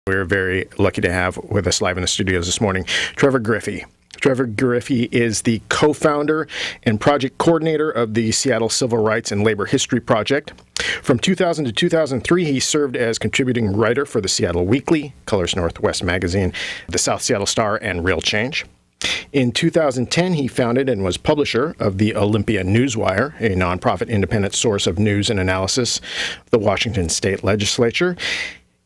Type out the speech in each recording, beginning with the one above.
We're very lucky to have with us live in the studios this morning, Trevor Griffey. Trevor Griffey is the co-founder and project coordinator of the Seattle Civil Rights and Labor History Project. From 2000 to 2003, he served as contributing writer for the Seattle Weekly, Colors Northwest Magazine, the South Seattle Star, and Real Change. In 2010, he founded and was publisher of the Olympia Newswire, a nonprofit independent source of news and analysis of the Washington State Legislature.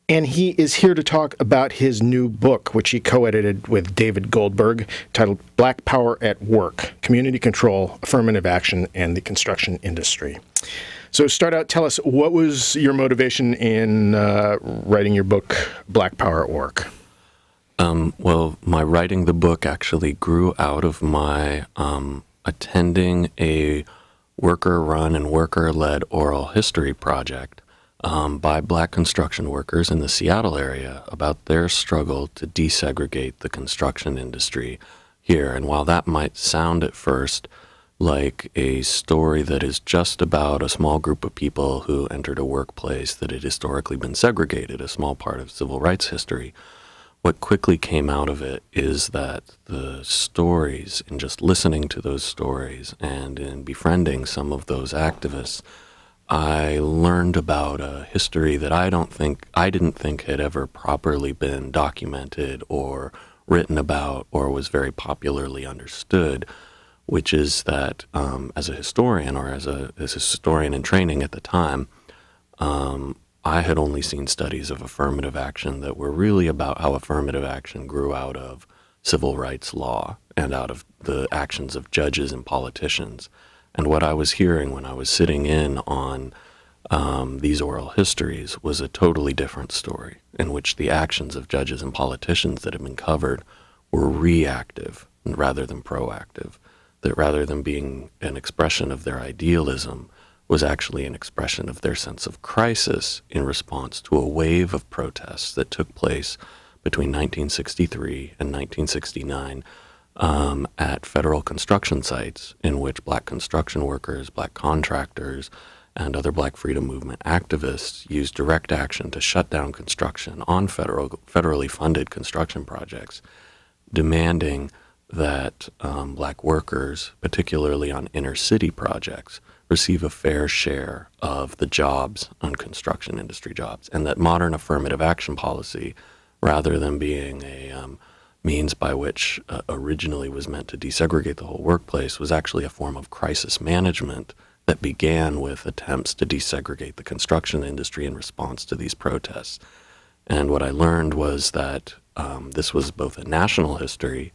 And he is here to talk about his new book, which he co-edited with David Goldberg, titled Black Power at Work, Community Control, Affirmative Action, and the Construction Industry. So start out, tell us, what was your motivation in writing your book, Black Power at Work? Well, my writing the book actually grew out of my attending a worker-run and worker-led oral history project by Black construction workers in the Seattle area about their struggle to desegregate the construction industry here. And while that might sound at first like a story that is just about a small group of people who entered a workplace that had historically been segregated, a small part of civil rights history, what quickly came out of it is that the stories, in just listening to those stories and in befriending some of those activists, I learned about a history that I didn't think had ever properly been documented or written about or was very popularly understood, which is that as a historian or as a historian in training at the time, I had only seen studies of affirmative action that were really about how affirmative action grew out of civil rights law and out of the actions of judges and politicians. And what I was hearing when I was sitting in on these oral histories was a totally different story, in which the actions of judges and politicians that had been covered were reactive rather than proactive, that rather than being an expression of their idealism, was actually an expression of their sense of crisis in response to a wave of protests that took place between 1963 and 1969 at federal construction sites in which Black construction workers, Black contractors, and other Black freedom movement activists used direct action to shut down construction on federally funded construction projects, demanding that Black workers, particularly on inner city projects, receive a fair share of the jobs on construction industry jobs, and that modern affirmative action policy, rather than being a means by which originally was meant to desegregate the whole workplace, was actually a form of crisis management that began with attempts to desegregate the construction industry in response to these protests. And what I learned was that this was both a national history,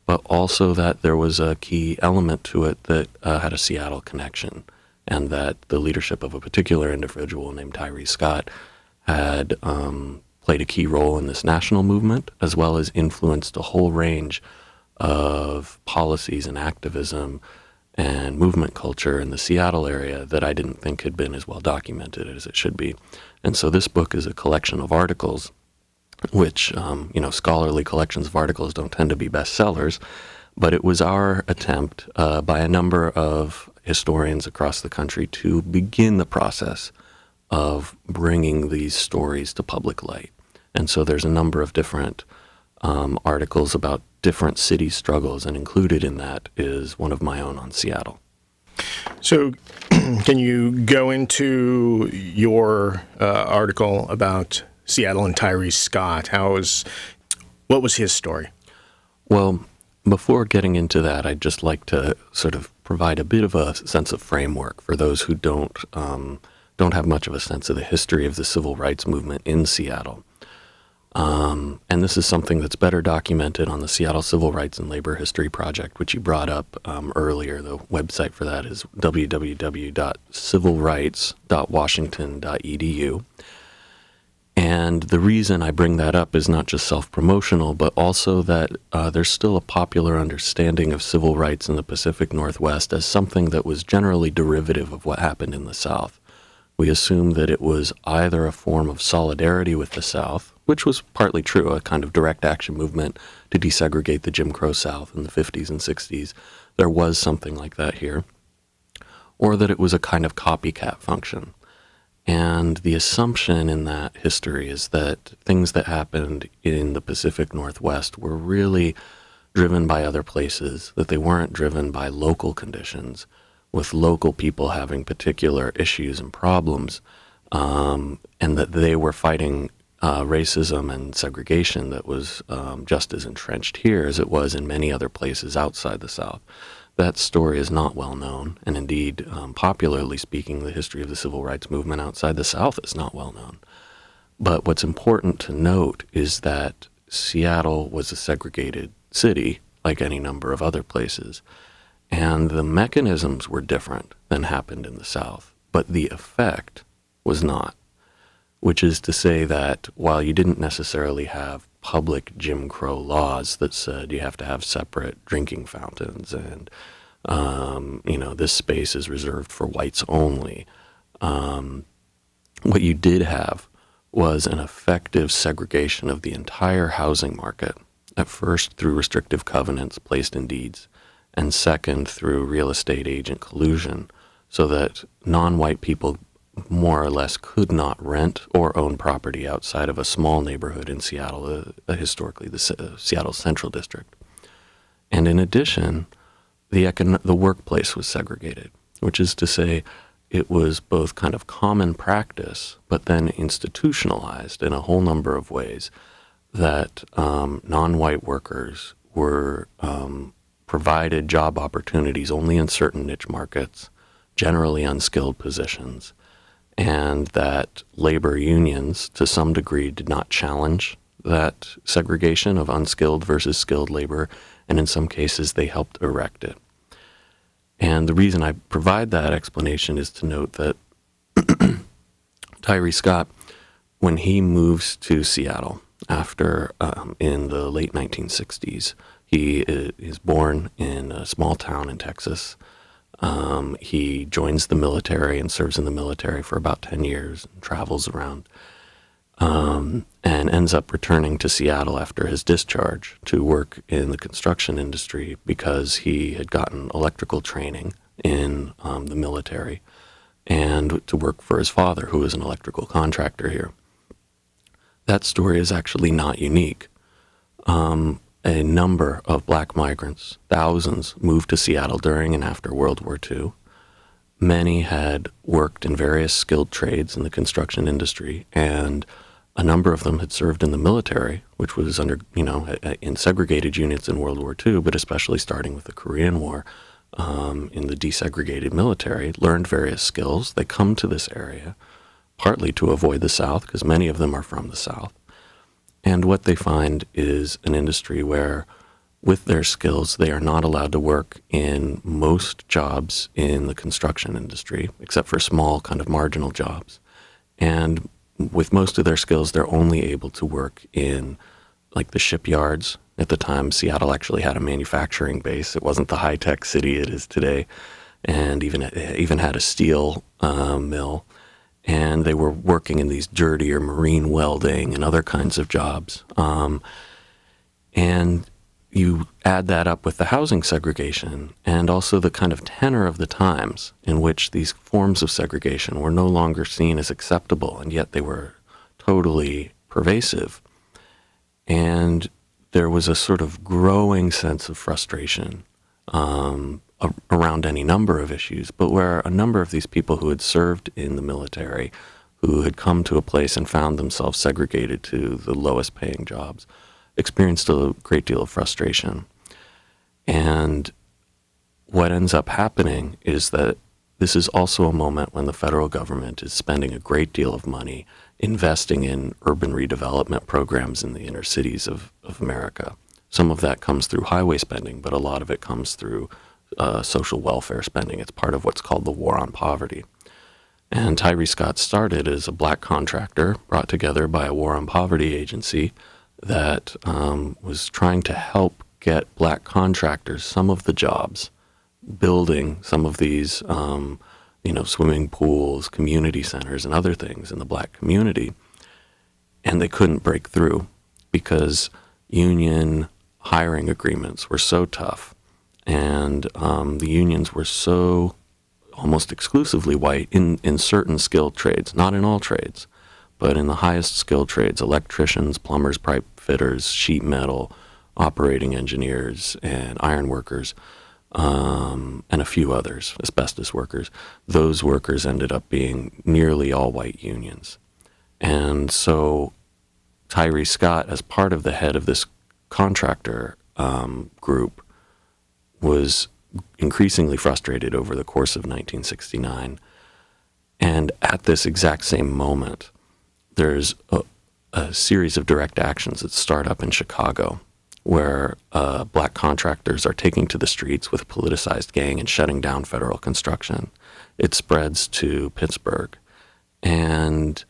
but also that there was a key element to it that had a Seattle connection, and that the leadership of a particular individual named Tyree Scott had played a key role in this national movement, as well as influenced a whole range of policies and activism and movement culture in the Seattle area that I didn't think had been as well documented as it should be. And so this book is a collection of articles, which, scholarly collections of articles don't tend to be bestsellers, but it was our attempt by a number of historians across the country to begin the process of bringing these stories to public light. And so there's a number of different articles about different city struggles, and included in that is one of my own on Seattle. So can you go into your article about Seattle and Tyree Scott? What was his story? Well, before getting into that, I'd just like to sort of provide a bit of a sense of framework for those who don't have much of a sense of the history of the civil rights movement in Seattle. And this is something that's better documented on the Seattle Civil Rights and Labor History Project, which you brought up earlier. The website for that is www.civilrights.washington.edu. And the reason I bring that up is not just self-promotional, but also that there's still a popular understanding of civil rights in the Pacific Northwest as something that was generally derivative of what happened in the South. We assume that it was either a form of solidarity with the South, which was partly true, a kind of direct action movement to desegregate the Jim Crow South in the 50s and 60s. There was something like that here. Or that it was a kind of copycat function. And the assumption in that history is that things that happened in the Pacific Northwest were really driven by other places, that they weren't driven by local conditions, with local people having particular issues and problems, and that they were fighting racism and segregation that was just as entrenched here as it was in many other places outside the South. That story is not well known, and indeed, popularly speaking, the history of the civil rights movement outside the South is not well known. But what's important to note is that Seattle was a segregated city, like any number of other places, and the mechanisms were different than happened in the South, but the effect was not, which is to say that while you didn't necessarily have public Jim Crow laws that said you have to have separate drinking fountains and, this space is reserved for whites only, what you did have was an effective segregation of the entire housing market, at first through restrictive covenants placed in deeds, and second through real estate agent collusion, so that non-white people more or less could not rent or own property outside of a small neighborhood in Seattle, historically the Seattle Central District. And in addition, the workplace was segregated, which is to say it was both kind of common practice, but then institutionalized in a whole number of ways, that non-white workers were provided job opportunities only in certain niche markets, generally unskilled positions, and that labor unions, to some degree, did not challenge that segregation of unskilled versus skilled labor, and in some cases they helped erect it. And the reason I provide that explanation is to note that Tyree Scott, when he moves to Seattle after, in the late 1960s, he is born in a small town in Texas. He joins the military and serves in the military for about 10 years and travels around, and ends up returning to Seattle after his discharge to work in the construction industry because he had gotten electrical training in the military and to work for his father, who was an electrical contractor here. That story is actually not unique. A number of black migrants, thousands, moved to Seattle during and after World War II. Many had worked in various skilled trades in the construction industry, and a number of them had served in the military, which was under, in segregated units in World War II, but especially starting with the Korean War, in the desegregated military, learned various skills. They come to this area, partly to avoid the South, because many of them are from the South. And what they find is an industry where, with their skills, they are not allowed to work in most jobs in the construction industry, except for small kind of marginal jobs. And with most of their skills, they're only able to work in like the shipyards. At the time, Seattle actually had a manufacturing base. It wasn't the high-tech city it is today, and even had a steel mill. And they were working in these dirtier marine welding and other kinds of jobs. And you add that up with the housing segregation and also the kind of tenor of the times in which these forms of segregation were no longer seen as acceptable, and yet they were totally pervasive. And there was a sort of growing sense of frustration around any number of issues, but where a number of these people who had served in the military, who had come to a place and found themselves segregated to the lowest paying jobs, experienced a great deal of frustration. And what ends up happening is that this is also a moment when the federal government is spending a great deal of money investing in urban redevelopment programs in the inner cities of America. Some of that comes through highway spending, but a lot of it comes through social welfare spending. It's part of what's called the War on Poverty. And Tyree Scott started as a black contractor brought together by a War on Poverty agency that was trying to help get black contractors some of the jobs, building some of these, swimming pools, community centers, and other things in the black community. And they couldn't break through because union hiring agreements were so tough, and the unions were so almost exclusively white in certain skilled trades, not in all trades, but in the highest skilled trades, electricians, plumbers, pipe fitters, sheet metal, operating engineers, and iron workers, and a few others, asbestos workers. Those workers ended up being nearly all white unions. And so Tyree Scott, as part of the head of this contractor group, was increasingly frustrated over the course of 1969. And at this exact same moment, there's a series of direct actions that start up in Chicago, where black contractors are taking to the streets with a politicized gang and shutting down federal construction. It spreads to Pittsburgh, and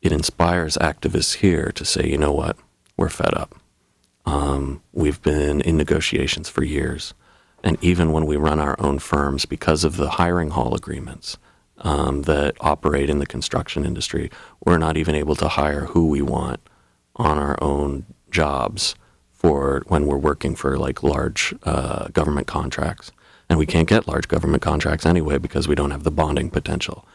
it inspires activists here to say, you know what, we're fed up. We've been in negotiations for years, and even when we run our own firms, because of the hiring hall agreements that operate in the construction industry, we're not even able to hire who we want on our own jobs for when we're working for like large government contracts. And we can't get large government contracts anyway because we don't have the bonding potential.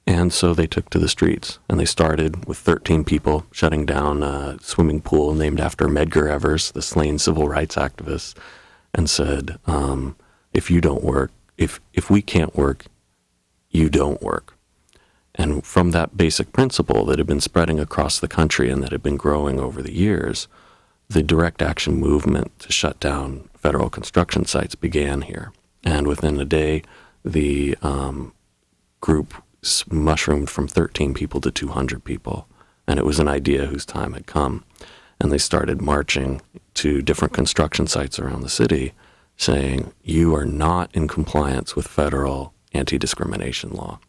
And so they took to the streets, and they started with 13 people shutting down a swimming pool named after Medgar Evers, the slain civil rights activist, and said, if you don't work, if we can't work, you don't work. And from that basic principle that had been spreading across the country and that had been growing over the years, the direct action movement to shut down federal construction sites began here. And within a day, the group mushroomed from 13 people to 200 people. And it was an idea whose time had come. And they started marching to different construction sites around the city saying, you are not in compliance with federal anti-discrimination law.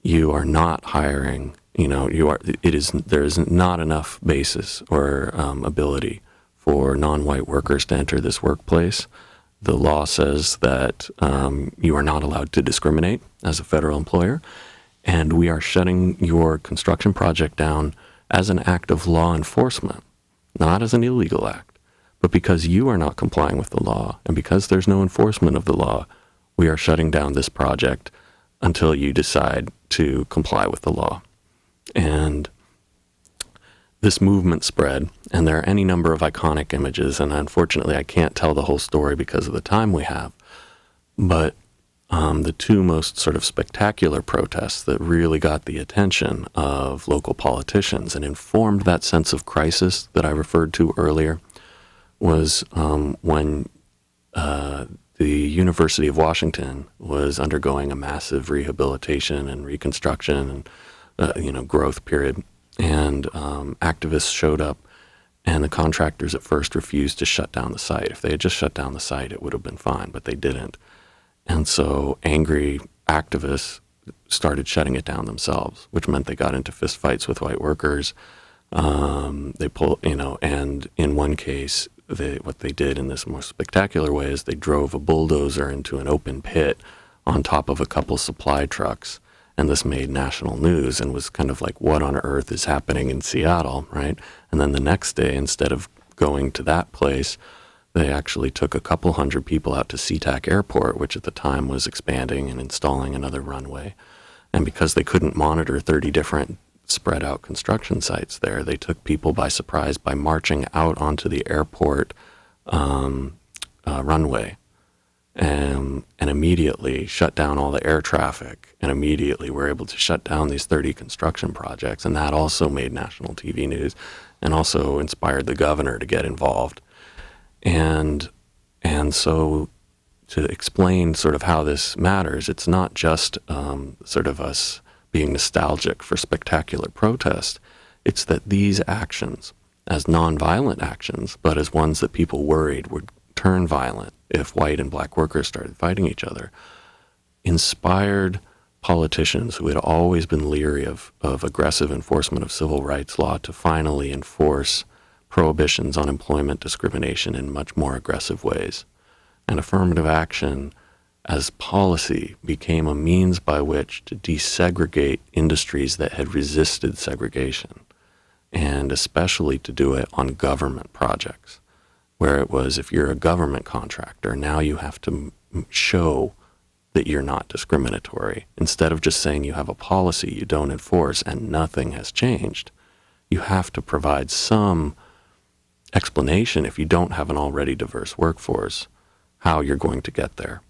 You are not hiring, there is not enough basis or ability for non-white workers to enter this workplace. The law says that you are not allowed to discriminate as a federal employer, and we are shutting your construction project down as an act of law enforcement, not as an illegal act, but because you are not complying with the law, and because there's no enforcement of the law, we are shutting down this project until you decide to comply with the law. And this movement spread, and there are any number of iconic images, and unfortunately I can't tell the whole story because of the time we have, but the two most sort of spectacular protests that really got the attention of local politicians and informed that sense of crisis that I referred to earlier was when the University of Washington was undergoing a massive rehabilitation and reconstruction and growth period. And activists showed up, and the contractors at first refused to shut down the site. If they had just shut down the site, it would have been fine, but they didn't. And so angry activists started shutting it down themselves, which meant they got into fistfights with white workers. They and in one case, what they did in this more spectacular way is they drove a bulldozer into an open pit on top of a couple supply trucks. And this made national news and was kind of like, what on earth is happening in Seattle, right? And then the next day, instead of going to that place, they actually took a couple hundred people out to SeaTac Airport, which at the time was expanding and installing another runway. And because they couldn't monitor 30 different spread out construction sites there, they took people by surprise by marching out onto the airport runway. And immediately shut down all the air traffic, and immediately were able to shut down these 30 construction projects. And that also made national TV news and also inspired the governor to get involved. And so to explain sort of how this matters, it's not just sort of us being nostalgic for spectacular protest. It's that these actions, as nonviolent actions, but as ones that people worried would turn violent if white and black workers started fighting each other, inspired politicians who had always been leery of aggressive enforcement of civil rights law to finally enforce prohibitions on employment discrimination in much more aggressive ways. And affirmative action as policy became a means by which to desegregate industries that had resisted segregation, and especially to do it on government projects, where it was, if you're a government contractor, now you have to show that you're not discriminatory. Instead of just saying you have a policy you don't enforce and nothing has changed, you have to provide some explanation, if you don't have an already diverse workforce, how you're going to get there.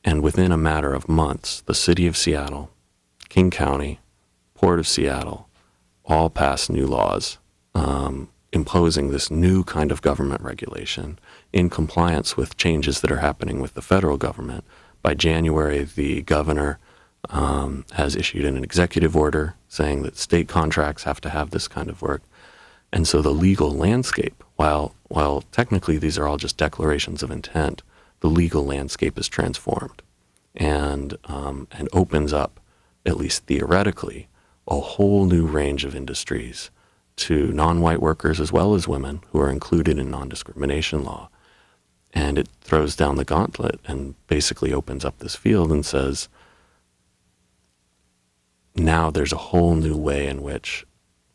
And within a matter of months, the city of Seattle, King County, Port of Seattle, all passed new laws imposing this new kind of government regulation in compliance with changes that are happening with the federal government. By January, the governor has issued an executive order saying that state contracts have to have this kind of work. And so the legal landscape, while technically these are all just declarations of intent, the legal landscape is transformed and opens up, at least theoretically, a whole new range of industries to non-white workers as well as women who are included in non-discrimination law. And it throws down the gauntlet and basically opens up this field and says, now there's a whole new way in which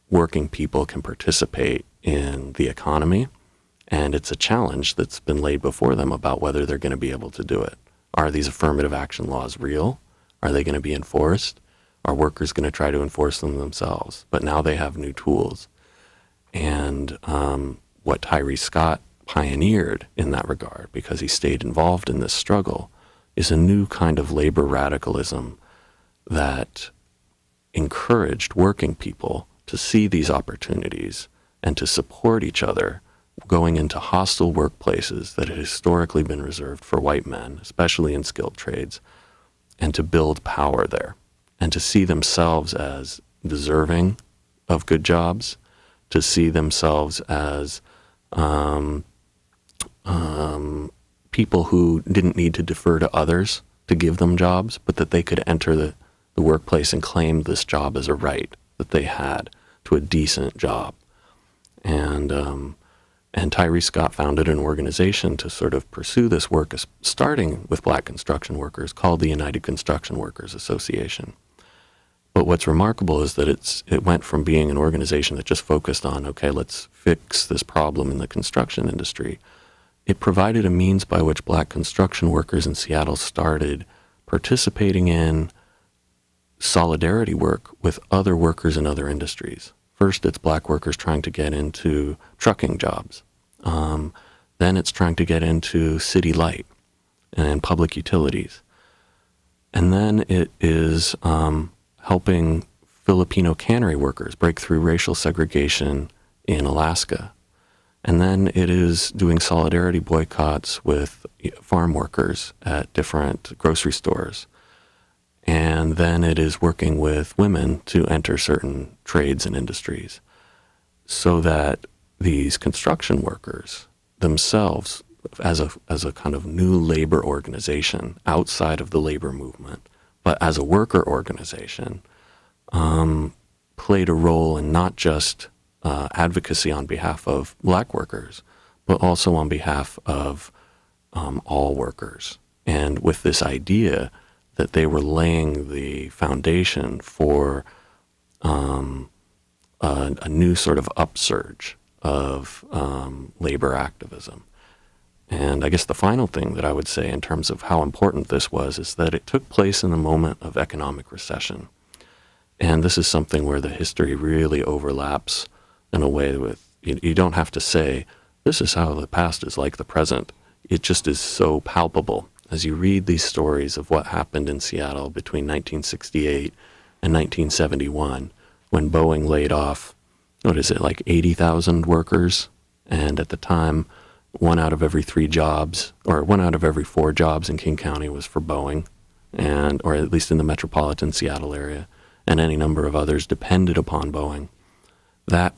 working people can participate in the economy, and it's a challenge that's been laid before them about whether they're going to be able to do it. Are these affirmative action laws real? Are they going to be enforced? Are workers going to try to enforce them themselves? But now they have new tools. And what Tyree Scott pioneered in that regard, because he stayed involved in this struggle, is a new kind of labor radicalism that encouraged working people to see these opportunities and to support each other going into hostile workplaces that had historically been reserved for white men, especially in skilled trades, and to build power there and to see themselves as deserving of good jobs, to see themselves as people who didn't need to defer to others to give them jobs, but that they could enter the workplace and claim this job as a right that they had to a decent job. And Tyree Scott founded an organization to sort of pursue this work, starting with black construction workers, called the United Construction Workers Association. But what's remarkable is that it went from being an organization that just focused on, okay, let's fix this problem in the construction industry. It provided a means by which black construction workers in Seattle started participating in solidarity work with other workers in other industries. First, it's black workers trying to get into trucking jobs. Then it's trying to get into city light and public utilities. And then it is helping Filipino cannery workers break through racial segregation in Alaska. And then it is doing solidarity boycotts with farm workers at different grocery stores. And then it is working with women to enter certain trades and industries so that these construction workers themselves, as a kind of new labor organization outside of the labor movement, but as a worker organization, played a role in not just advocacy on behalf of black workers, but also on behalf of all workers. And with this idea that they were laying the foundation for a new sort of upsurge of labor activism. And I guess the final thing that I would say in terms of how important this was is that it took place in a moment of economic recession. And this is something where the history really overlaps in a way with, you don't have to say, this is how the past is like the present. It just is so palpable. As you read these stories of what happened in Seattle between 1968 and 1971, when Boeing laid off, like 80,000 workers, and at the time, 1 out of every 3 jobs, or 1 out of every 4 jobs in King County was for Boeing, or at least in the metropolitan Seattle area, and any number of others depended upon Boeing. That,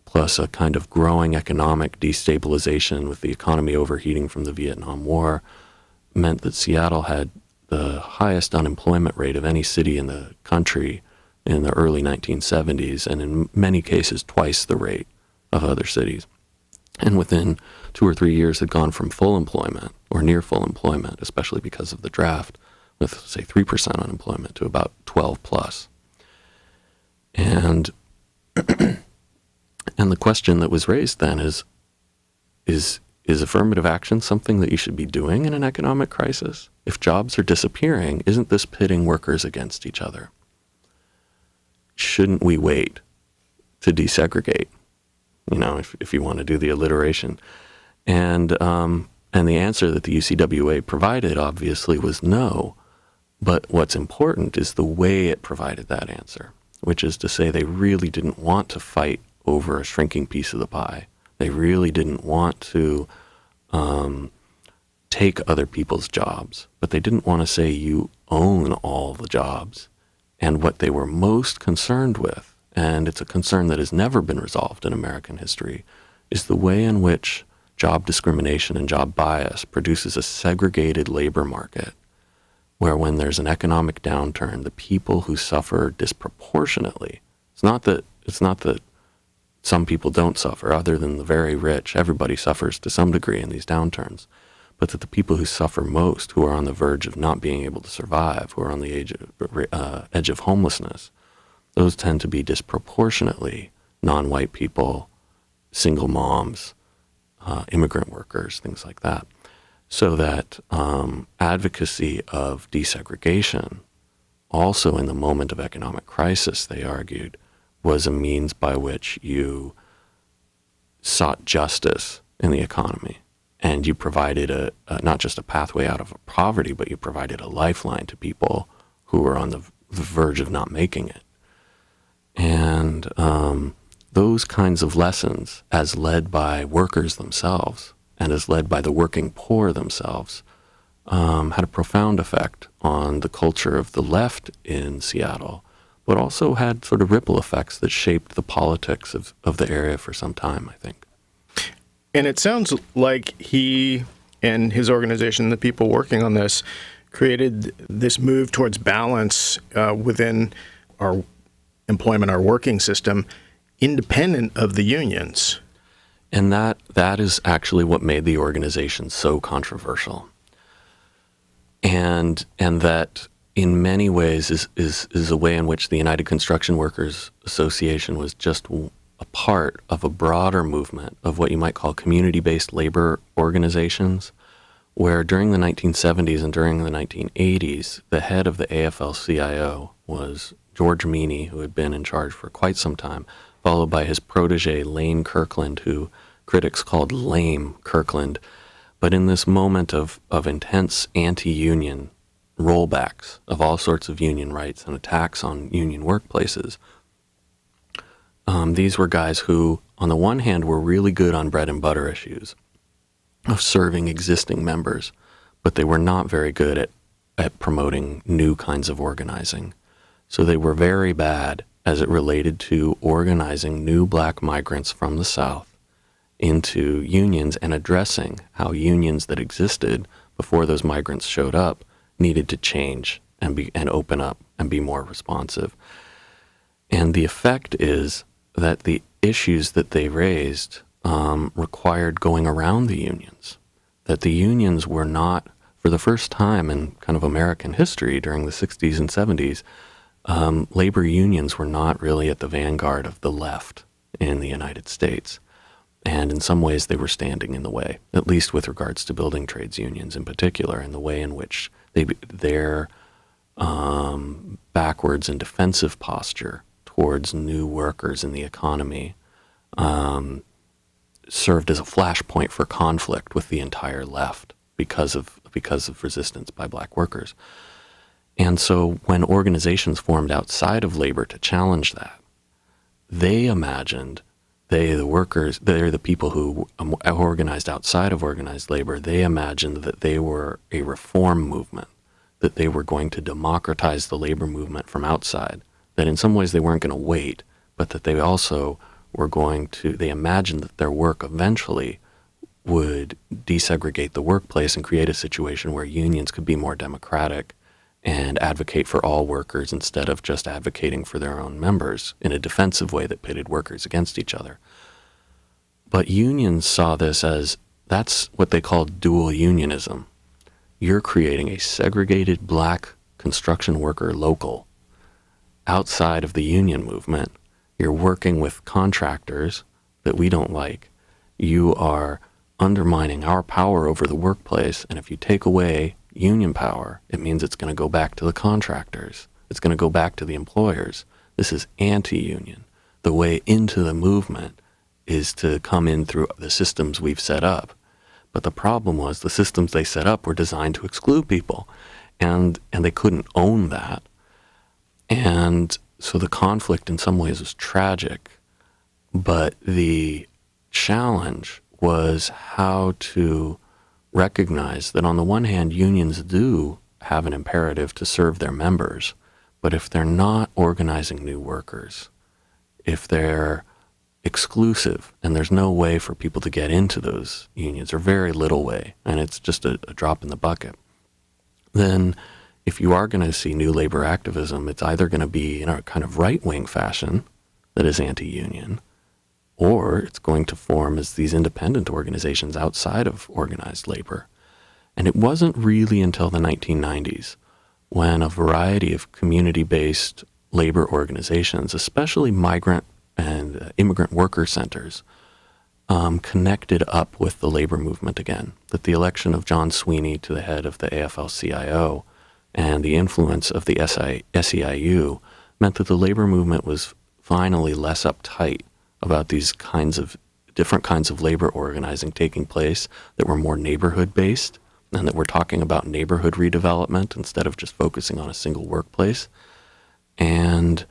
plus a kind of growing economic destabilization with the economy overheating from the Vietnam War, meant that Seattle had the highest unemployment rate of any city in the country in the early 1970s, and in many cases twice the rate of other cities. And within 2 or 3 years had gone from full employment, or near full employment, especially because of the draft, with, say, 3% unemployment to about 12 plus. And and the question that was raised then is is affirmative action something that you should be doing in an economic crisis? If jobs are disappearing, isn't this pitting workers against each other? Shouldn't we wait to desegregate? You know, if you want to do the alliteration. And the answer that the UCWA provided obviously was no. But what's important is the way it provided that answer, which is to say they really didn't want to fight over a shrinking piece of the pie. They really didn't want to take other people's jobs, but they didn't want to say you own all the jobs. And what they were most concerned with, and it's a concern that has never been resolved in American history, is the way in which job discrimination and job bias produces a segregated labor market, where when there's an economic downturn, the people who suffer disproportionately, it's not that some people don't suffer, other than the very rich, everybody suffers to some degree in these downturns, but that the people who suffer most, who are on the verge of not being able to survive, who are on the edge of homelessness, those tend to be disproportionately non-white people, single moms, immigrant workers, things like that. So that advocacy of desegregation, also in the moment of economic crisis, they argued, was a means by which you sought justice in the economy. And you provided not just a pathway out of poverty, but you provided a lifeline to people who were on the verge of not making it. And those kinds of lessons, as led by workers themselves and as led by the working poor themselves, had a profound effect on the culture of the left in Seattle, but also had sort of ripple effects that shaped the politics of the area for some time, I think. And it sounds like he and his organization, the people working on this, created this move towards balance within our employment, our working system, independent of the unions. And that is actually what made the organization so controversial. And that in many ways is a way in which the United Construction Workers Association was just a part of a broader movement of what you might call community-based labor organizations, where during the 1970s and during the 1980s, the head of the AFL-CIO was George Meany, who had been in charge for quite some time, followed by his protege, Lane Kirkland, who critics called Lame Kirkland. But in this moment of intense anti-union rollbacks of all sorts of union rights and attacks on union workplaces, these were guys who, on the one hand, were really good on bread and butter issues of serving existing members, but they were not very good at promoting new kinds of organizing. So they were very bad as it related to organizing new black migrants from the South into unions and addressing how unions that existed before those migrants showed up needed to change and open up and be more responsive. And the effect is that the issues that they raised required going around the unions, that the unions were not, for the first time in kind of American history during the 60s and 70s, labor unions were not really at the vanguard of the left in the United States. And in some ways they were standing in the way, at least with regards to building trades unions in particular, and the way in which their backwards and defensive posture towards new workers in the economy served as a flashpoint for conflict with the entire left because of resistance by black workers. And so when organizations formed outside of labor to challenge that, they imagined, the workers, they're the people who organized outside of organized labor, they imagined that they were a reform movement, that they were going to democratize the labor movement from outside, that in some ways they weren't going to wait, but that they also were going to, they imagined that their work eventually would desegregate the workplace and create a situation where unions could be more democratic and advocate for all workers instead of just advocating for their own members in a defensive way that pitted workers against each other. But unions saw this as, that's what they called dual unionism. You're creating a segregated black construction worker local outside of the union movement. You're working with contractors that we don't like. You are undermining our power over the workplace. And if you take away union power, it means it's going to go back to the contractors. It's going to go back to the employers. This is anti-union. The way into the movement is to come in through the systems we've set up. But the problem was the systems they set up were designed to exclude people, and they couldn't own that. And so the conflict in some ways was tragic, but the challenge was how to recognize that on the one hand, unions do have an imperative to serve their members, but if they're not organizing new workers, if they're exclusive and there's no way for people to get into those unions, or very little way, and it's just a drop in the bucket, then if you are going to see new labor activism, it's either going to be in a kind of right-wing fashion that is anti-union, or it's going to form as these independent organizations outside of organized labor. And it wasn't really until the 1990s when a variety of community-based labor organizations, especially migrant and immigrant worker centers, connected up with the labor movement again, that the election of John Sweeney to the head of the AFL-CIO and the influence of the SEIU meant that the labor movement was finally less uptight about these different kinds of labor organizing taking place that were more neighborhood-based, and that we're talking about neighborhood redevelopment instead of just focusing on a single workplace. And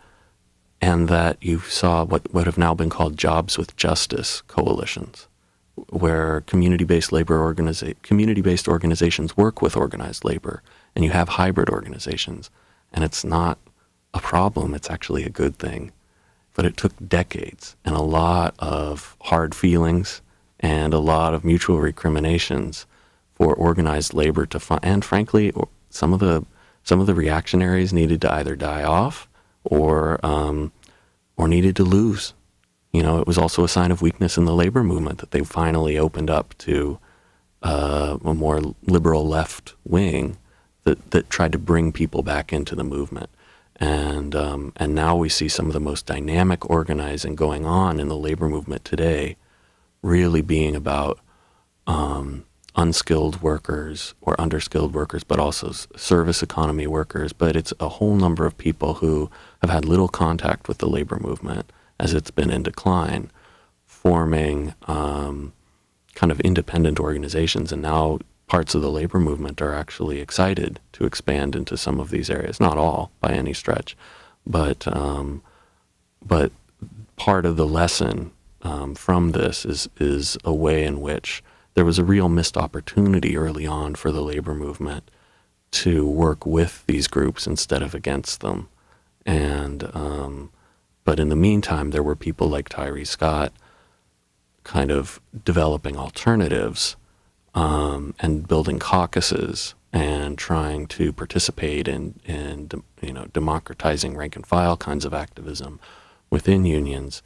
that you saw what have now been called jobs with justice coalitions, where community-based organizations work with organized labor, and you have hybrid organizations. And it's not a problem, it's actually a good thing. But it took decades and a lot of hard feelings and a lot of mutual recriminations for organized labor to and frankly, some of the reactionaries needed to either die off or needed to lose. You know, it was also a sign of weakness in the labor movement that they finally opened up to a more liberal left wing that tried to bring people back into the movement. And now we see some of the most dynamic organizing going on in the labor movement today really being about unskilled workers or underskilled workers, but also service economy workers. But it's a whole number of people who have had little contact with the labor movement as it's been in decline, forming kind of independent organizations. And now parts of the labor movement are actually excited to expand into some of these areas. Not all, by any stretch, but part of the lesson from this is a way in which there was a real missed opportunity early on for the labor movement to work with these groups instead of against them. And but in the meantime, there were people like Tyree Scott kind of developing alternatives and building caucuses and trying to participate in democratizing rank and file kinds of activism within unions,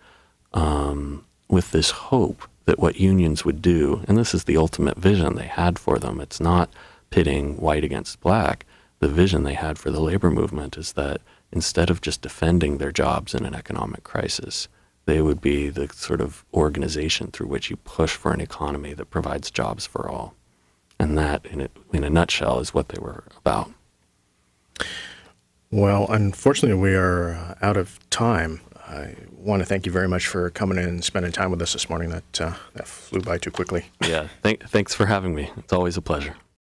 with this hope that what unions would do, and this is the ultimate vision they had for them. It's not pitting white against black. The vision they had for the labor movement is that instead of just defending their jobs in an economic crisis, they would be the sort of organization through which you push for an economy that provides jobs for all. And that, in a nutshell, is what they were about. Well, unfortunately, we are out of time. I want to thank you very much for coming in and spending time with us this morning. That flew by too quickly. Yeah, thanks for having me. It's always a pleasure.